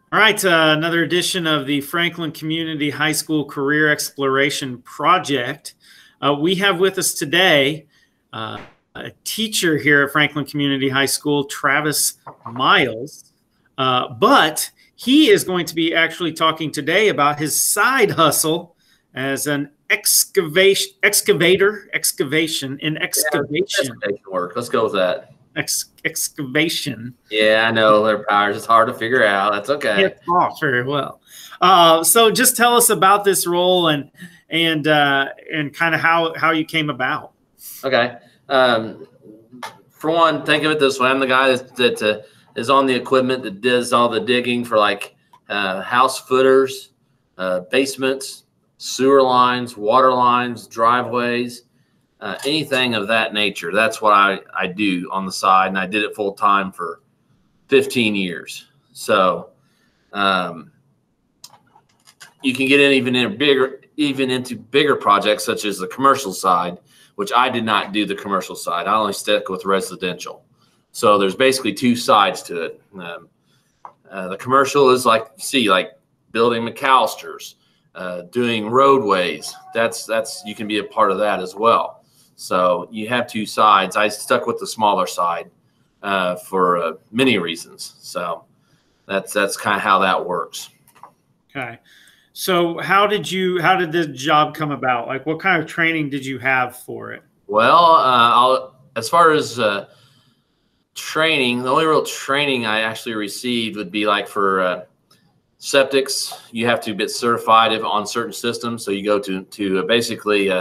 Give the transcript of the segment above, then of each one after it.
All right, another edition of the Franklin Community High School Career Exploration Project. We have with us today a teacher here at Franklin Community High School, Travis Miles. But he is going to be actually talking today about his side hustle as an excavation in Yeah, excavation. excavation work. Let's go with that. Excavation. Yeah, I know their powers. It's hard to figure out. That's okay. Hit off very well. So just tell us about this role and kind of how you came about. Okay. For one, think of it this way: I'm the guy that is on the equipment that does all the digging for like house footers, basements, sewer lines, water lines, driveways, anything of that nature. That's what I do on the side, and I did it full time for 15 years. So you can get in even into bigger projects such as the commercial side, which I did not do the commercial side. I only stuck with residential. So there's basically two sides to it. The commercial is like building McAllister's, doing roadways. That's you can be a part of that as well. So you have two sides. I stuck with the smaller side for many reasons. So that's kind of how that works. Okay. So how did this job come about? Like, what kind of training did you have for it? Well, as far as training, the only real training I actually received would be like for septics. You have to get certified on certain systems. So you go to basically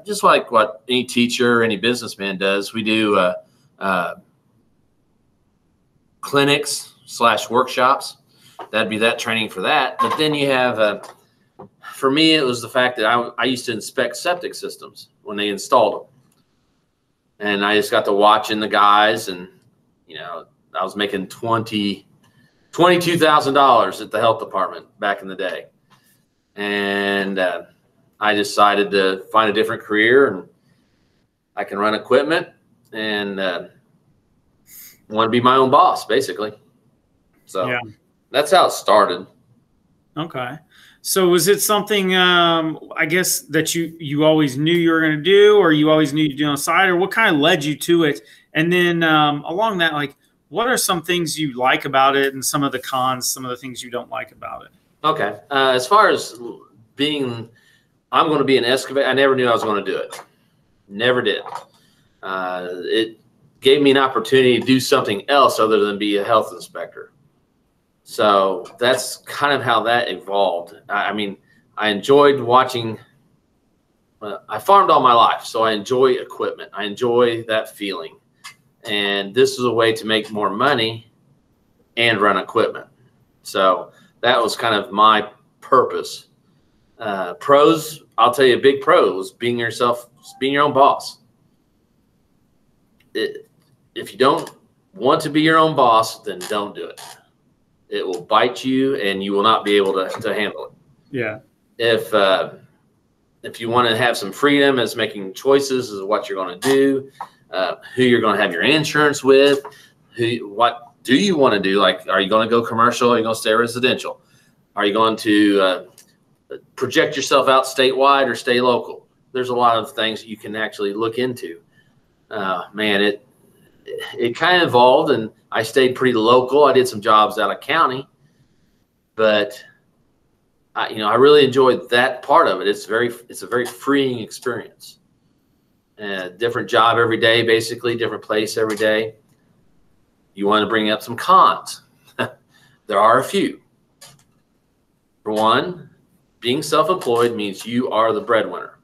just like what any teacher, any businessman does. We do clinics / workshops. That'd be that training for that. But then you have, for me, it was the fact that I used to inspect septic systems when they installed them. And I just got to watching the guys, and, I was making $22,000 at the health department back in the day. And I decided to find a different career, and I can run equipment and want to be my own boss, basically. So yeah. That's how it started. Okay. So was it something, I guess, that you always knew you were going to do, or you always knew you'd do on the side, or what kind of led you to it? And then along that, like, what are some things you like about it and some of the cons, some of the things you don't like about it? Okay. As far as I'm going to be an excavator, I never knew I was going to do it. Never did. It gave me an opportunity to do something else other than be a health inspector. So that's kind of how that evolved. I mean, I enjoyed watching. I farmed all my life, so I enjoy equipment. I enjoy that feeling. And this is a way to make more money and run equipment. So that was kind of my purpose. Pros, I'll tell you, a big pro was being your own boss. If you don't want to be your own boss, then don't do it. It will bite you, and you will not be able to handle it. Yeah. If you want to have some freedom as making choices as what you're going to do, who you're going to have your insurance with, what do you want to do? Like, are you going to go commercial? Are you going to stay residential? Are you going to project yourself out statewide or stay local? There's a lot of things that you can actually look into. Man, it kind of evolved, and I stayed pretty local. I did some jobs out of county, but I really enjoyed that part of it. It's a very freeing experience. Different job every day, basically, different place every day. You want to bring up some cons. There are a few. For one, being self-employed means you are the breadwinner.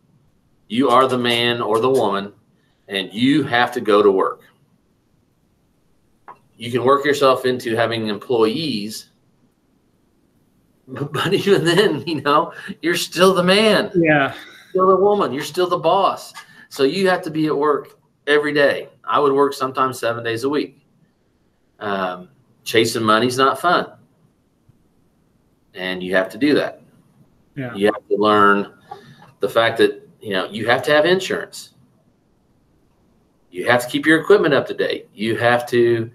You are the man or the woman, and you have to go to work. You can work yourself into having employees, but even then, you're still the man. Yeah. You're still the woman. You're still the boss. So you have to be at work every day. I would work sometimes 7 days a week. Chasing money's not fun. And you have to do that. Yeah. You have to learn the fact that, you have to have insurance. You have to keep your equipment up to date. You have to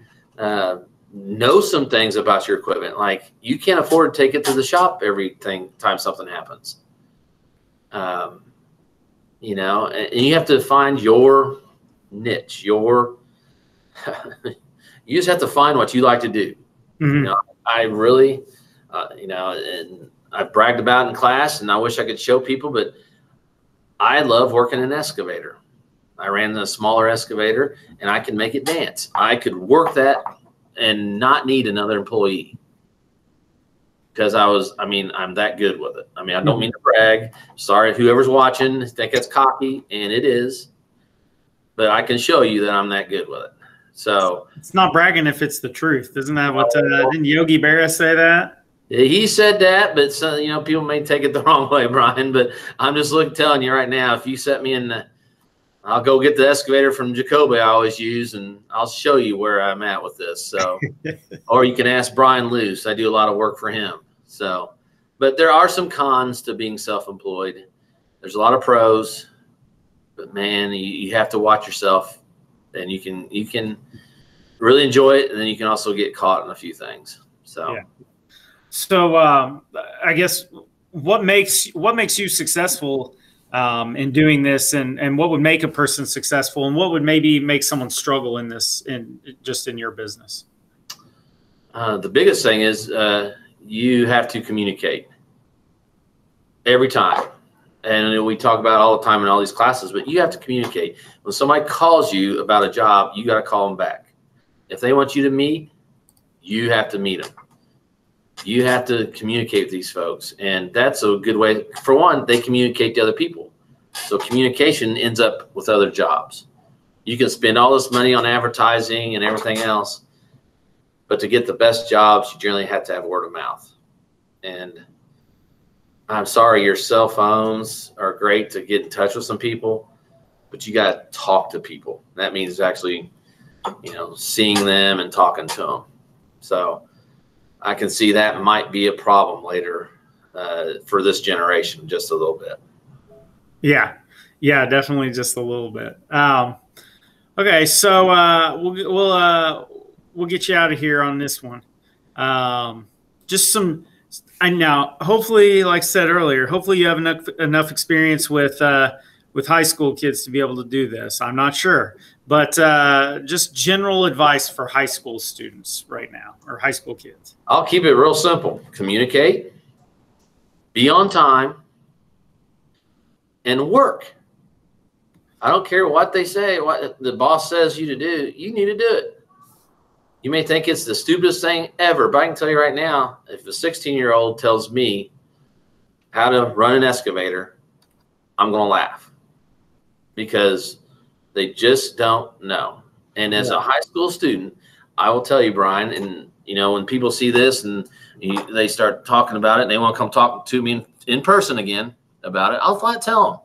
know some things about your equipment. Like you can't afford to take it to the shop every time something happens. You know, and you have to find your niche, you just have to find what you like to do. Mm-hmm. You know, I really, you know, and I've bragged about in class, and I wish I could show people, but I love working in an excavator. I ran the smaller excavator, and I can make it dance. I could work that and not need another employee because I'm that good with it. I mean, I don't mean to brag. Sorry, whoever's watching, think it's cocky, and it is, but I can show you that I'm that good with it. So it's not bragging if it's the truth. Isn't that what, didn't Yogi Berra say that? He said that, but you know, people may take it the wrong way, Brian, but I'm just telling you right now, if you set me in I'll go get the excavator from Jacoby I always use, and I'll show you where I'm at with this. So, or you can ask Brian Luce. I do a lot of work for him. So, but there are some cons to being self-employed. There's a lot of pros, but man, you have to watch yourself, and you can really enjoy it, and then you can also get caught in a few things. So, yeah. So, I guess what makes you successful in doing this, and what would make a person successful, and what would maybe make someone struggle in this, in your business? The biggest thing is you have to communicate every time. And we talk about it all the time in all these classes, but you have to communicate. When somebody calls you about a job, you got to call them back. If they want you to meet, you have to meet them. You have to communicate with these folks. And that's a good way. For one, they communicate to other people. So communication ends up with other jobs. You can spend all this money on advertising and everything else, but to get the best jobs, you generally have to have word of mouth. And I'm sorry, your cell phones are great to get in touch with some people, but you got to talk to people. That means actually, you know, seeing them and talking to them. So I can see that might be a problem later for this generation, just a little bit. Yeah, definitely just a little bit. Okay, so we'll get you out of here on this one. Just some, and now hopefully, like I said earlier, hopefully you have enough experience with high school kids to be able to do this. I'm not sure, but just general advice for high school students right now, or high school kids. I'll keep it real simple. Communicate, be on time, and work. I don't care what they say, what the boss says you to do, you need to do it. You may think it's the stupidest thing ever, but I can tell you right now, if a 16-year-old tells me how to run an excavator, I'm going to laugh because they just don't know. And as a high school student, I will tell you, Brian, and you know, when people see this and they start talking about it and they want to come talk to me in person again about it, I'll tell them.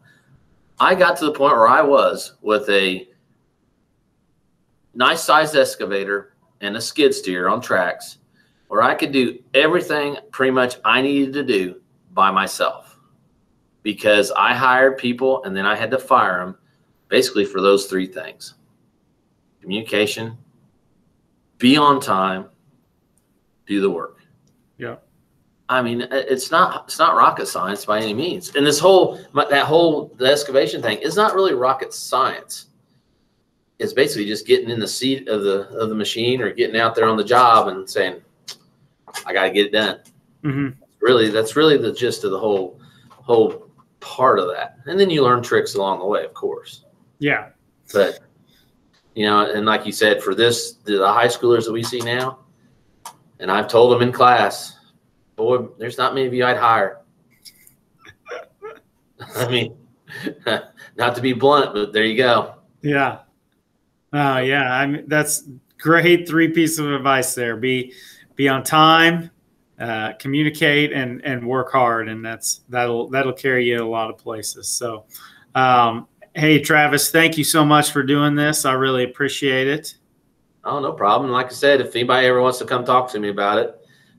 I got to the point where I was with a nice sized excavator and a skid steer on tracks where I could do everything pretty much I needed to do by myself because I hired people and then I had to fire them basically for those three things: communication, be on time, do the work. Yeah. I mean, it's not rocket science by any means. And the excavation thing is not really rocket science. It's basically just getting in the seat of the machine or getting out there on the job and saying, I got to get it done. Mm-hmm. That's really the gist of the whole part of that. And then you learn tricks along the way, of course. Yeah. But, you know, and like you said, for the high schoolers that we see now, and I've told them in class, boy, there's not many of you I'd hire. I mean, not to be blunt, but there you go. Yeah. Yeah. I mean, that's great. 3 pieces of advice there. Be on time, communicate, and work hard. And that'll carry you a lot of places. So, hey, Travis, thank you so much for doing this. I really appreciate it. Oh, no problem. Like I said, if anybody ever wants to come talk to me about it,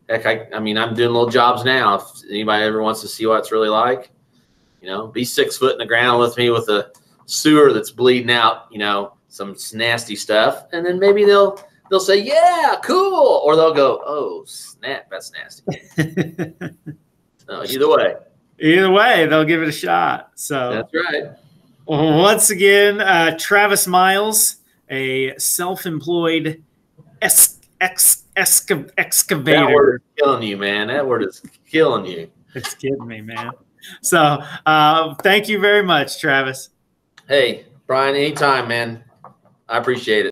heck, I mean, I'm doing little jobs now. If anybody ever wants to see what it's really like, you know, be 6 foot in the ground with me with a sewer that's bleeding out, you know, some nasty stuff. And then maybe they'll they'll say, yeah, cool. Or they'll go, oh, snap, that's nasty. So either way, they'll give it a shot. So that's right. Once again, Travis Miles, a self-employed excavator. That word is killing you, man. That word is killing you. It's kidding me, man. So thank you very much, Travis. Hey, Brian, anytime, man. I appreciate it.